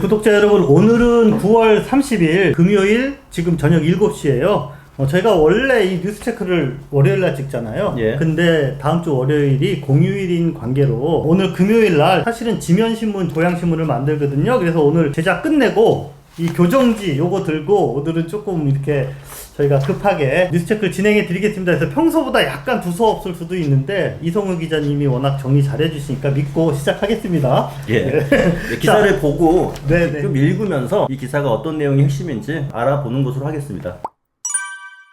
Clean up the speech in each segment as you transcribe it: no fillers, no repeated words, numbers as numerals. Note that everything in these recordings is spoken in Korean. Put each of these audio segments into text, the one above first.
구독자 여러분, 오늘은 9월 30일 금요일 지금 저녁 7시에요. 저희가 원래 이 뉴스 체크를 월요일날 찍잖아요. 예. 근데 다음 주 월요일이 공휴일인 관계로 오늘 금요일날 사실은 지면신문, 도양신문을 만들거든요. 그래서 오늘 제작 끝내고 이 교정지 요거 들고 오늘은 조금 이렇게 저희가 급하게 뉴스체크를 진행해 드리겠습니다. 그래서 평소보다 약간 두서없을 수도 있는데 이성우 기자님이 워낙 정리 잘 해주시니까 믿고 시작하겠습니다. 예. 네. 기사를 자, 보고 네네. 좀 읽으면서 이 기사가 어떤 내용이 핵심인지 알아보는 것으로 하겠습니다.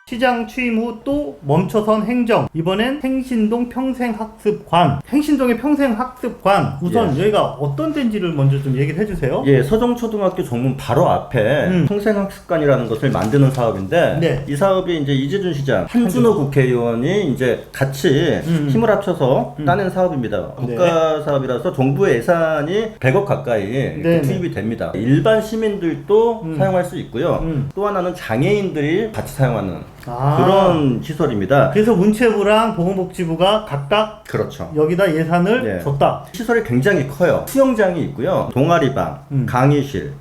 시장 취임 후 또 멈춰선 행정. 이번엔 행신동 평생학습관. 행신동의 평생학습관. 우선 여기가 어떤 데인지를 먼저 좀 얘기를 해주세요. 예, 서정초등학교 정문 바로 앞에 평생학습관이라는 것을 만드는 사업인데, 네. 이 사업이 이제 이재준 시장, 한준호 국회의원이 이제 같이 힘을 합쳐서 따낸 사업입니다. 국가 사업이라서 정부의 예산이 100억 가까이 네. 투입이 됩니다. 일반 시민들도 사용할 수 있고요. 또 하나는 장애인들이 같이 사용하는 그런 시설입니다. 그래서 문체부랑 보건복지부가 각각 그렇죠. 여기다 예산을 네. 줬다. 시설이 굉장히 커요. 수영장이 있고요. 동아리방, 강의실,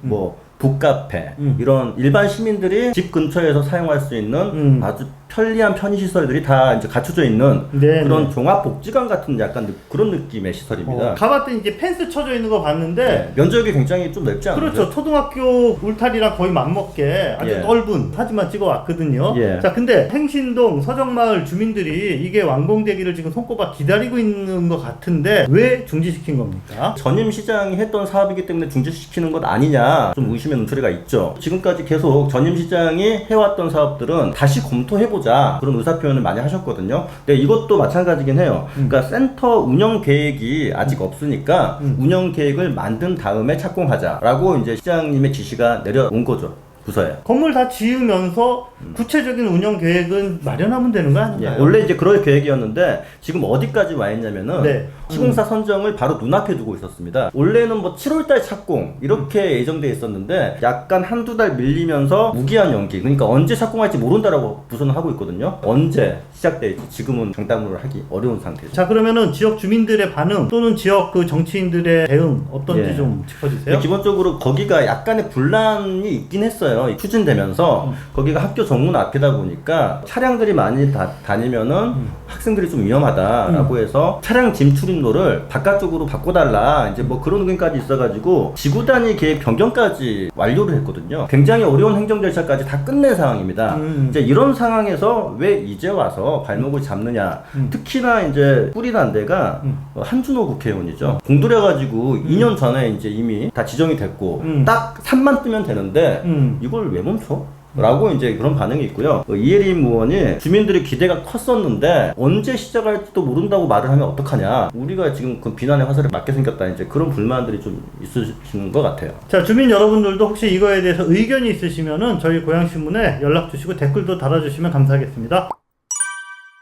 북카페 이런 일반 시민들이 집 근처에서 사용할 수 있는 아주 편리한 편의시설들이 다 이제 갖춰져 있는 그런 종합복지관 같은 약간 그런 느낌의 시설입니다. 가봤더니 이제 펜스 쳐져 있는 거 봤는데 네, 면적이 굉장히 좀 넓지 않나요? 그렇죠. 초등학교 울타리랑 거의 맞먹게 아주 넓은 사진만 찍어 왔거든요. 자, 근데 행신동 서정마을 주민들이 이게 완공되기를 지금 손꼽아 기다리고 있는 것 같은데 왜 중지시킨 겁니까? 전임 시장이 했던 사업이기 때문에 중지시키는 것 아니냐 좀 의심의 눈초리가 있죠. 지금까지 계속 전임 시장이 해왔던 사업들은 다시 검토해보자 그런 의사표현을 많이 하셨거든요. 근데 이것도 마찬가지긴 해요. 그러니까 센터 운영 계획이 아직 없으니까 운영 계획을 만든 다음에 착공하자라고 이제 시장님의 지시가 내려온 거죠. 부서에. 건물 다 지으면서 구체적인 운영 계획은 마련하면 되는 거 아닌가요? 예, 원래 이제 그럴 계획이었는데 지금 어디까지 와 있냐면은 시공사 선정을 바로 눈앞에 두고 있었습니다. 원래는 뭐 7월달 착공 이렇게 예정돼 있었는데 약간 한두 달 밀리면서 무기한 연기, 그러니까 언제 착공할지 모른다라고 부서는 하고 있거든요. 언제 시작될지 지금은 장담을 하기 어려운 상태죠. 자, 그러면은 지역 주민들의 반응 또는 지역 그 정치인들의 대응 어떤지 좀 짚어주세요. 기본적으로 거기가 약간의 분란이 있긴 했어요. 추진되면서 거기가 학교 정문 앞이다 보니까 차량들이 많이 다니면은 학생들이 좀 위험하다라고 해서 차량 진출입로를 바깥쪽으로 바꿔달라 이제 뭐 그런 의견까지 있어가지고 지구 단위 계획 변경까지 완료를 했거든요. 굉장히 어려운 행정 절차까지 다 끝낸 상황입니다. 이제 이런 상황에서 왜 이제 와서 발목을 잡느냐. 특히나 이제 뿌리 난 데가 한준호 국회의원이죠. 공들여가지고 2년 전에 이제 이미 다 지정이 됐고 딱 3만 뜨면 되는데 이걸 왜 멈춰? 라고 이제 그런 반응이 있고요. 이혜림 의원이 주민들의 기대가 컸었는데 언제 시작할지도 모른다고 말을 하면 어떡하냐. 우리가 지금 그 비난의 화살에 맞게 생겼다. 이제 그런 불만들이 좀 있으시는 것 같아요. 자, 주민 여러분들도 혹시 이거에 대해서 의견이 있으시면은 저희 고양신문에 연락 주시고 댓글도 달아주시면 감사하겠습니다.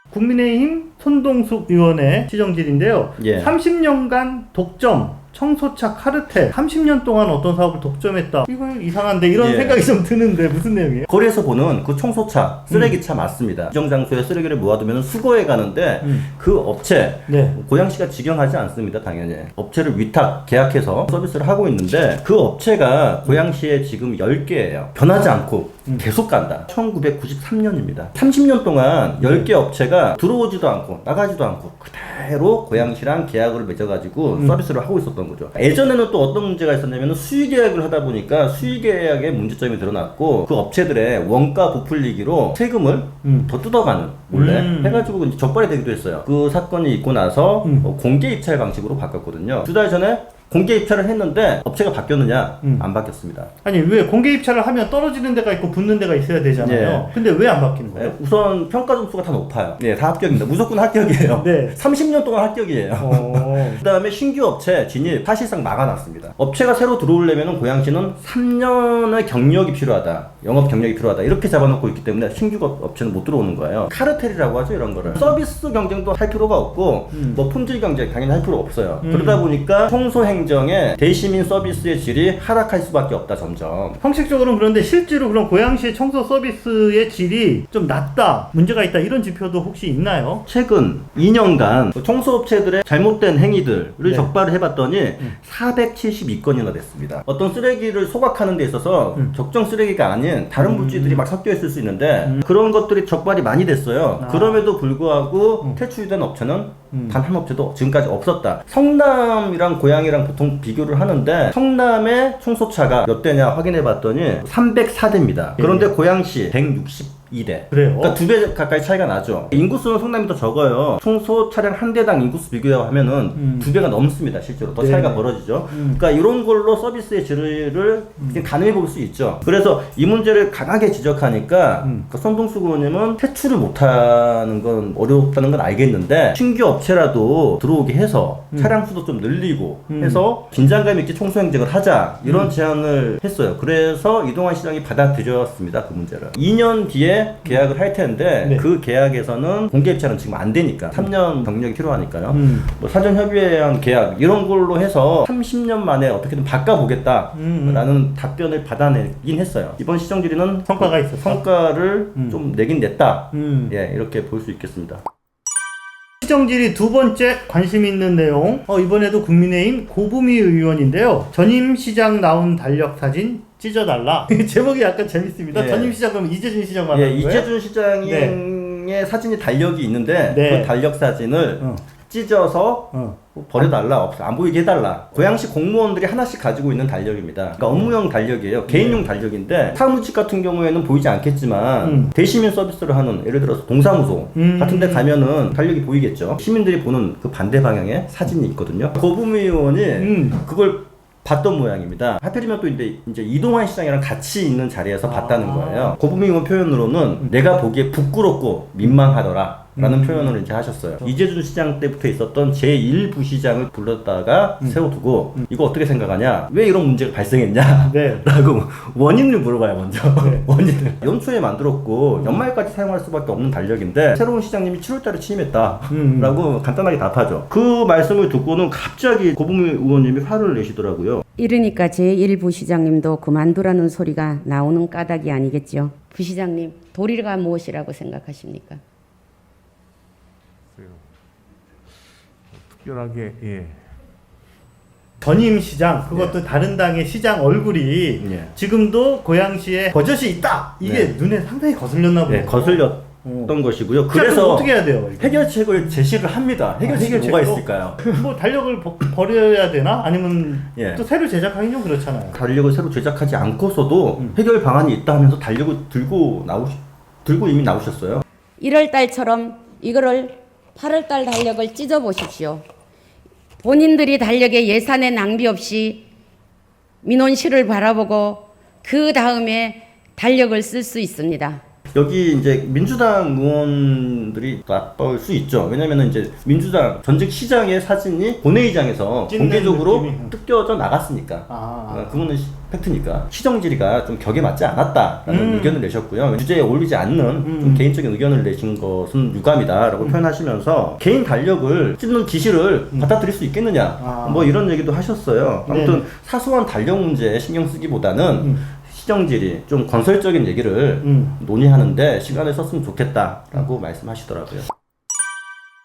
국민의힘 손동숙 의원의 시정질인데요. 30년간 독점 청소차 카르텔 30년 동안 어떤 사업을 독점했다. 이거 이상한데 이런 생각이 좀 드는데 무슨 내용이에요? 거리에서 보는 그 청소차, 쓰레기차 맞습니다. 지정 장소에 쓰레기를 모아두면 수거해 가는데 그 업체 고양시가 직영하지 않습니다. 당연히 업체를 위탁 계약해서 서비스를 하고 있는데 그 업체가 고양시에 지금 10개예요. 변하지 않고 계속 간다. 1993년입니다. 30년 동안 10개 업체가 들어오지도 않고 나가지도 않고 그대로 고양시랑 계약을 맺어가지고 서비스를 하고 있었던 거죠. 예전에는 또 어떤 문제가 있었냐면 수의 계약을 하다 보니까 수의 계약에 문제점이 드러났고 그 업체들의 원가 부풀리기로 세금을 더 뜯어가는 몰래 해가지고 이제 적발이 되기도 했어요. 그 사건이 있고 나서 공개 입찰 방식으로 바꿨거든요. 2달 전에 공개 입찰을 했는데 업체가 바뀌었느냐? 안 바뀌었습니다. 아니, 왜 공개 입찰을 하면 떨어지는 데가 있고 붙는 데가 있어야 되잖아요. 근데 왜 안 바뀌는 거예요? 우선 평가 점수가 다 높아요. 다 합격입니다. 무조건 합격이에요. 30년 동안 합격이에요. 그 다음에 신규 업체 진입 사실상 막아놨습니다. 업체가 새로 들어오려면 고양시는 3년의 경력이 필요하다. 영업 경력이 필요하다. 이렇게 잡아놓고 있기 때문에 신규 업체는 못 들어오는 거예요. 카르텔이라고 하죠, 이런 거를. 서비스 경쟁도 할 필요가 없고 뭐 품질 경쟁 당연히 할 필요 없어요. 그러다 보니까 청소 행위 행정에 대시민 서비스의 질이 하락할 수밖에 없다 점점. 형식적으로는 그런데 실제로 그런 고양시의 청소 서비스의 질이 좀 낮다, 문제가 있다 이런 지표도 혹시 있나요? 최근 2년간 청소업체들의 잘못된 행위들을 네. 적발을 해봤더니 472건이나 됐습니다. 어떤 쓰레기를 소각하는 데 있어서 적정 쓰레기가 아닌 다른 물질들이 막 섞여 있을 수 있는데 그런 것들이 적발이 많이 됐어요. 아. 그럼에도 불구하고 퇴출된 업체는 단 한 업체도 지금까지 없었다. 성남이랑 고양이랑 보통 비교를 하는데 성남의 청소차가 몇 대냐 확인해 봤더니 304대입니다. 그런데 고양시 162대. 그래요? 그러니까 2배 가까이 차이가 나죠. 인구수는 성남이 더 적어요. 청소 차량 한 대당 인구수 비교하면은 2배가 넘습니다. 실제로 더 차이가 네. 벌어지죠. 그러니까 이런 걸로 서비스의 질을 가늠해 볼 수 있죠. 그래서 이 문제를 강하게 지적하니까 그러니까 손동수 의원님은 퇴출을 못하는 건 어렵다는 건 알겠는데 신규 업체라도 들어오게 해서 차량 수도 좀 늘리고 해서 긴장감 있게 청소 행정을 하자 이런 제안을 했어요. 그래서 이동환 시장이 받아들였습니다. 그 문제를. 2년 뒤에 계약을 할 텐데 네. 그 계약에서는 공개 입찰은 지금 안 되니까 3년 경력이 필요하니까요. 뭐 사전 협의한 계약 이런 걸로 해서 30년 만에 어떻게든 바꿔보겠다라는 답변을 받아내긴 했어요. 이번 시정 질의는 성과가 있었다. 성과를 좀 내긴 냈다. 음. 이렇게 볼 수 있겠습니다. 시정질의 두 번째 관심 있는 내용, 이번에도 국민의힘 고부미 의원인데요. 전임 시장 나온 달력 사진 찢어달라. 제목이 약간 재밌습니다. 예. 전임 시장 그러면 이재준 시장 말하는 거예요? 이재준 시장의 사진이 달력이 있는데 네. 그 달력 사진을 찢어서 버려달라, 안 보이게 해달라. 고양시 공무원들이 하나씩 가지고 있는 달력입니다. 그러니까 업무용 달력이에요. 개인용 달력인데 사무직 같은 경우에는 보이지 않겠지만 대시민 서비스를 하는 예를 들어서 동사무소 같은 데 가면은 달력이 보이겠죠. 시민들이 보는 그 반대 방향에 사진이 있거든요. 고부미 의원이 그걸 봤던 모양입니다. 하필이면 또 이제 이동환 시장이랑 같이 있는 자리에서 봤다는 거예요. 고부미 의원 표현으로는 내가 보기에 부끄럽고 민망하더라. 라는 표현을 이제 하셨어요. 이재준 시장 때부터 있었던 제1부시장을 불렀다가 세워두고 이거 어떻게 생각하냐? 왜 이런 문제가 발생했냐? 네. 라고 원인을 물어봐요 먼저. 네. 원인을. 연초에 만들었고 연말까지 사용할 수밖에 없는 달력인데 새로운 시장님이 7월달에 취임했다 라고 간단하게 답하죠. 그 말씀을 듣고는 갑자기 고부미 의원님이 화를 내시더라고요. 이러니까 제1부시장님도 그만두라는 소리가 나오는 까닭이 아니겠죠. 부시장님, 도리가 무엇이라고 생각하십니까? 특별하게 예. 전임 시장, 그것도 다른 당의 시장 얼굴이 예. 지금도 고양시에 버젓이 있다. 이게 네. 눈에 상당히 거슬렸나 보네요. 네, 거슬렸던 것이고요. 그래서 그래서 어떻게 해야 돼요? 이거? 해결책을 제시를 합니다. 해결책이 뭐가 있을까요? 뭐 달력을 버려야 되나? 아니면 예. 또 새로 제작하긴 좀 그렇잖아요. 달력을 새로 제작하지 않고서도 해결 방안이 있다 하면서 달력을 들고 이미 나오셨어요. 1월 달처럼 이거를 8월 달 달력을 찢어 보십시오. 본인들이 달력에 예산의 낭비 없이 민원실을 바라보고 그 다음에 달력을 쓸 수 있습니다. 여기 이제 민주당 의원들이 나쁠 수 있죠. 왜냐면은 이제 민주당 전직 시장의 사진이 본회의장에서 찢는 공개적으로 느낌이. 뜯겨져 나갔으니까. 아. 그거는 팩트니까. 시정 질의가 좀 격에 맞지 않았다라는 의견을 내셨고요. 주제에 어울리지 않는 좀 개인적인 의견을 내신 것은 유감이다라고 표현하시면서 개인 달력을 찢는 지시를 받아들일 수 있겠느냐. 아. 뭐 이런 얘기도 하셨어요. 아무튼 네. 사소한 달력 문제에 신경 쓰기보다는 시정질의 좀 건설적인 얘기를 논의하는데 시간을 썼으면 좋겠다라고 말씀하시더라고요.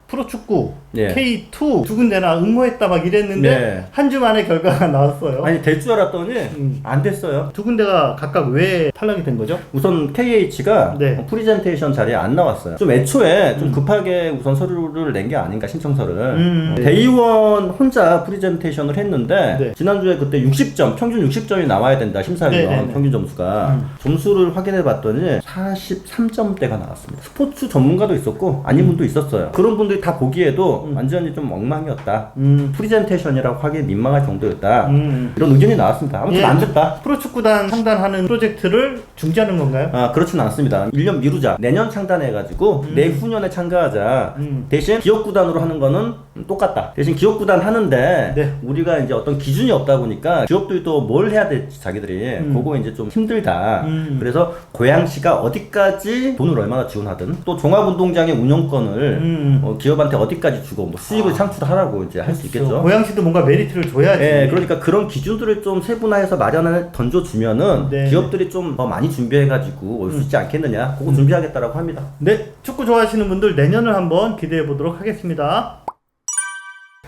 프로축구 예. K2 두 군데나 응모했다 막 이랬는데 네. 한 주 만에 결과가 나왔어요. 아니 될 줄 알았더니 안 됐어요. 두 군데가 각각 왜 탈락이 된 거죠? 우선 KH가 네. 프리젠테이션 자리에 안 나왔어요. 좀 애초에 좀 급하게 우선 서류를 낸 게 아닌가 신청서를. 네. 대의원 혼자 프리젠테이션을 했는데 네. 지난주에 그때 60점 평균 60점이 나와야 된다 심사위원 네, 네, 네. 평균 점수가 점수를 확인해 봤더니 43점대가 나왔습니다. 스포츠 전문가도 있었고 아닌 분도 있었어요. 그런 분들이 다 보기에도 완전히 좀 엉망이었다. 프리젠테이션이라고 하기 민망할 정도였다. 이런 의견이 나왔습니다. 아무튼 예. 안 됐다. 프로축구단 상단하는 프로젝트를 중지하는 건가요? 그렇진 않습니다. 1년 미루자. 내년 창단해가지고 내후년에 참가하자. 대신 기업구단으로 하는 거는 똑같다. 대신 기업구단 하는데 네. 우리가 이제 어떤 기준이 없다 보니까 기업들이 또 뭘 해야 될지 자기들이 그거 이제 좀 힘들다. 그래서 고양시가 어디까지 돈을 얼마나 지원하든 또 종합운동장의 운영권을 기업 기업한테 어디까지 주고 뭐 수익을 창출하라고 이제 할 수 있겠죠. 고양시도 뭔가 메리트를 줘야지. 네, 그러니까 그런 기준들을 좀 세분화해서 마련을 던져주면은 네. 기업들이 좀 더 많이 준비해가지고 올 수 있지 않겠느냐. 그거 준비하겠다라고 합니다. 네, 축구 좋아하시는 분들 내년을 한번 기대해 보도록 하겠습니다.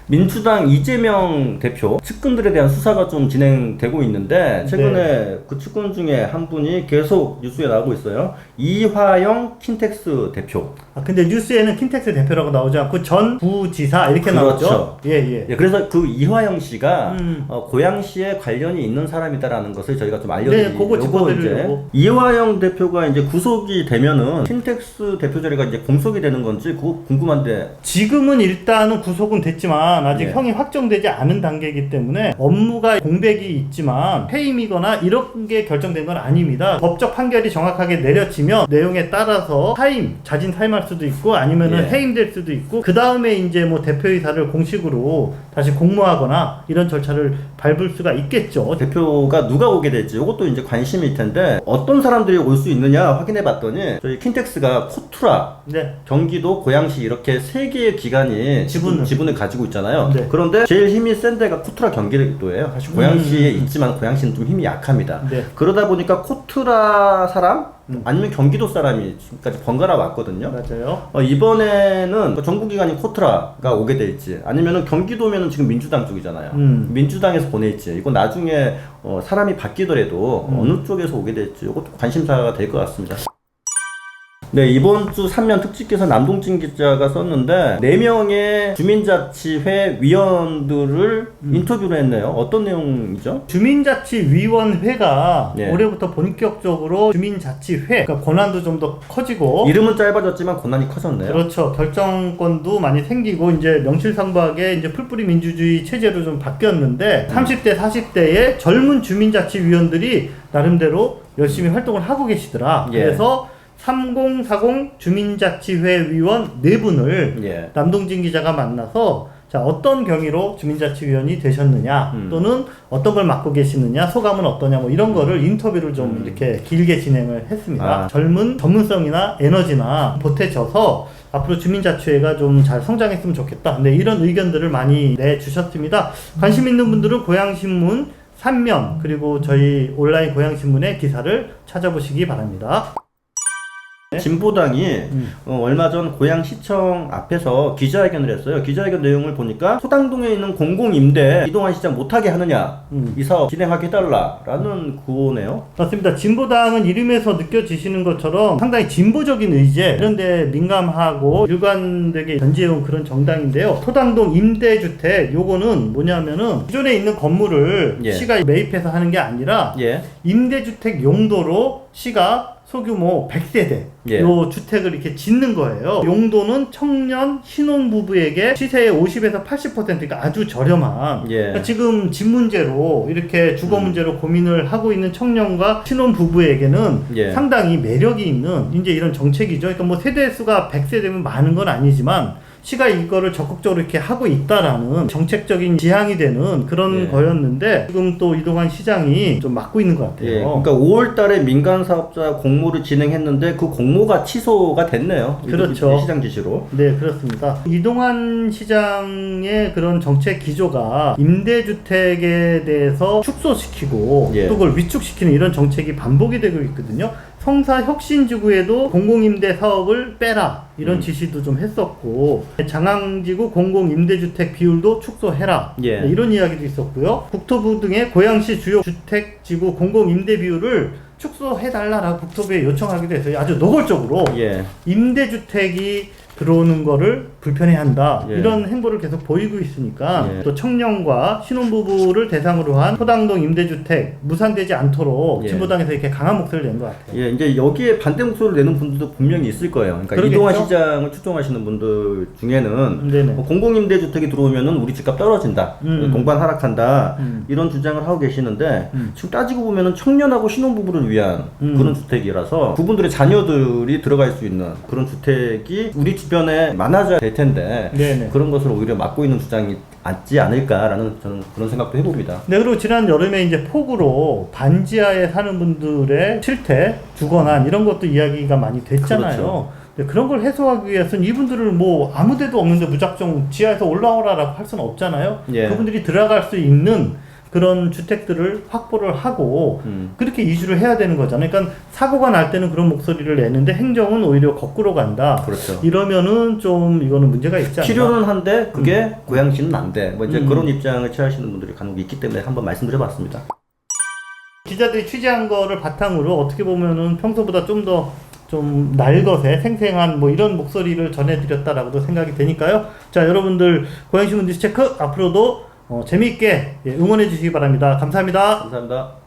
민주당 이재명 대표 측근들에 대한 수사가 좀 진행되고 있는데 최근에 그 측근 중에 한 분이 계속 뉴스에 나오고 있어요. 이화영 킨텍스 대표. 아, 근데 뉴스에는 킨텍스 대표라고 나오지 않고 전 부지사 이렇게 그렇죠. 나오죠. 예. 예, 그래서 그 이화영 씨가 고양시에 관련이 있는 사람이다라는 것을 저희가 좀 네, 알려드리려고 그거 짚어드리려고. 이화영 대표가 이제 구속이 되면은 킨텍스 대표 자리가 이제 공석이 되는 건지 그거 궁금한데. 지금은 일단은 구속은 됐지만 아직 예. 형이 확정되지 않은 단계이기 때문에 업무가 공백이 있지만 해임이거나 이런 게 결정된 건 아닙니다. 법적 판결이 정확하게 내려지면 내용에 따라서 사임, 자진 사임할 수도 있고 아니면은 예. 해임될 수도 있고 그 다음에 이제 뭐 대표이사를 공식으로 다시 공모하거나 이런 절차를 밟을 수가 있겠죠. 대표가 누가 오게 될지 이것도 이제 관심일 텐데 어떤 사람들이 올 수 있느냐 확인해 봤더니 저희 킨텍스가 코투라, 네. 경기도, 고양시 이렇게 세 개의 기관이 지분을 가지고 있잖아요. 네. 그런데 제일 힘이 센 데가 코투라 경기도예요. 사실 고양시에 있지만 고양시는 좀 힘이 약합니다. 네. 그러다 보니까 코투라 사람 아니면 경기도 사람이 지금까지 번갈아 왔거든요. 맞아요. 이번에는 정부기관인 코트라가 오게 될지 아니면은 경기도면은 지금 민주당 쪽이잖아요. 민주당에서 보낼지 이거 나중에 사람이 바뀌더라도 어느 쪽에서 오게 될지 이것도 관심사가 될 것 같습니다. 네, 이번 주 3면 특집기사 남동진 기자가 썼는데 4명의 주민자치회 위원들을 인터뷰를 했네요. 어떤 내용이죠? 주민자치위원회가 예. 올해부터 본격적으로 주민자치회, 그러니까 권한도 좀 더 커지고 이름은 짧아졌지만 권한이 커졌네요. 그렇죠. 결정권도 많이 생기고 이제 명실상부하게 이제 풀뿌리 민주주의 체제로 좀 바뀌었는데 30대, 40대의 젊은 주민자치위원들이 나름대로 열심히 활동을 하고 계시더라. 예. 그래서 3040 주민자치회 위원 4분을 예. 남동진 기자가 만나서 자, 어떤 경위로 주민자치위원이 되셨느냐 또는 어떤 걸 맡고 계시느냐 소감은 어떠냐 뭐 이런 거를 인터뷰를 좀 이렇게 길게 진행을 했습니다. 젊은 전문성이나 에너지나 보태져서 앞으로 주민자치회가 좀 잘 성장했으면 좋겠다. 네, 이런 의견들을 많이 내주셨습니다. 관심 있는 분들은 고양신문 3면 그리고 저희 온라인 고양신문의 기사를 찾아보시기 바랍니다. 진보당이 얼마 전 고양시청 앞에서 기자회견을 했어요. 기자회견 내용을 보니까 소당동에 있는 공공임대 이동환 시장 못하게 하느냐 이 사업 진행하게 해달라라는 구호네요. 맞습니다. 진보당은 이름에서 느껴지시는 것처럼 상당히 진보적인 의제 이런 데 민감하고 일관되게 견지해온 그런 정당인데요. 소당동 임대주택 요거는 뭐냐면은 기존에 있는 건물을 예. 시가 매입해서 하는 게 아니라 예. 임대주택 용도로 시가 소규모 100세대 예. 요 주택을 이렇게 짓는 거예요. 용도는 청년 신혼부부에게 시세의 50에서 80% 그러니까 아주 저렴한 예. 그러니까 지금 집 문제로 이렇게 주거 문제로 고민을 하고 있는 청년과 신혼부부에게는 예. 상당히 매력이 있는 이제 이런 정책이죠. 그러니까 뭐 세대수가 100세대면 많은 건 아니지만 시가 이거를 적극적으로 이렇게 하고 있다라는 정책적인 지향이 되는 그런 예. 거였는데 지금 또 이동환 시장이 좀 맡고 있는 것 같아요. 예, 그러니까 5월 달에 민간 사업자 공모를 진행했는데 그 공모가 취소가 됐네요. 그렇죠. 시장 지시로. 네, 그렇습니다. 이동환 시장의 그런 정책 기조가 임대주택에 대해서 축소시키고 예. 또 그걸 위축시키는 이런 정책이 반복이 되고 있거든요. 성사혁신지구에도 공공임대 사업을 빼라 이런 지시도 좀 했었고 장항지구 공공임대주택 비율도 축소해라 예. 네, 이런 이야기도 있었고요. 국토부 등의 고양시 주요 주택지구 공공임대 비율을 축소해달라라고 국토부에 요청하기도 했어요. 아주 노골적으로 예. 임대주택이 들어오는 거를 불편해한다 예. 이런 행보를 계속 보이고 있으니까 예. 또 청년과 신혼부부를 대상으로 한 소당동 임대주택 무산되지 않도록 예. 진보당에서 이렇게 강한 목소리를 낸 것 같아요. 예, 이제 여기에 반대 목소리를 내는 분들도 분명히 있을 거예요. 그러니까 그러겠죠? 이동환 시장을 추종하시는 분들 중에는 네네. 뭐 공공임대주택이 들어오면은 우리 집값 떨어진다, 동반 하락한다 이런 주장을 하고 계시는데 지금 따지고 보면은 청년하고 신혼부부를 위한 그런 주택이라서 그분들의 자녀들이 들어갈 수 있는 그런 주택이 우리 주변에 많아져야 될 텐데 네네. 그런 것을 오히려 막고 있는 주장이 맞지 않을까라는 저는 그런 생각도 해봅니다. 네, 그리고 지난 여름에 이제 폭우로 반지하에 사는 분들의 실태, 주거난 이런 것도 이야기가 많이 됐잖아요. 그렇죠. 그런 걸 해소하기 위해서는 이분들을 뭐 아무데도 없는데 무작정 지하에서 올라오라라고 할 수는 없잖아요. 예. 그분들이 들어갈 수 있는 그런 주택들을 확보를 하고 그렇게 이주를 해야 되는 거잖아요. 그러니까 사고가 날 때는 그런 목소리를 내는데 행정은 오히려 거꾸로 간다. 그렇죠. 이러면은 좀 이거는 문제가 있지 않나. 필요는 한데 그게 고양시는 안 돼. 뭐 이제 그런 입장을 취하시는 분들이 간혹 있기 때문에 한번 말씀드려봤습니다. 기자들이 취재한 거를 바탕으로 어떻게 보면은 평소보다 좀 더 좀 날것의 생생한 뭐 이런 목소리를 전해드렸다라고도 생각이 되니까요. 자, 여러분들 고양시문 뉴스체크 앞으로도 재미있게 응원해 주시기 바랍니다. 감사합니다. 감사합니다.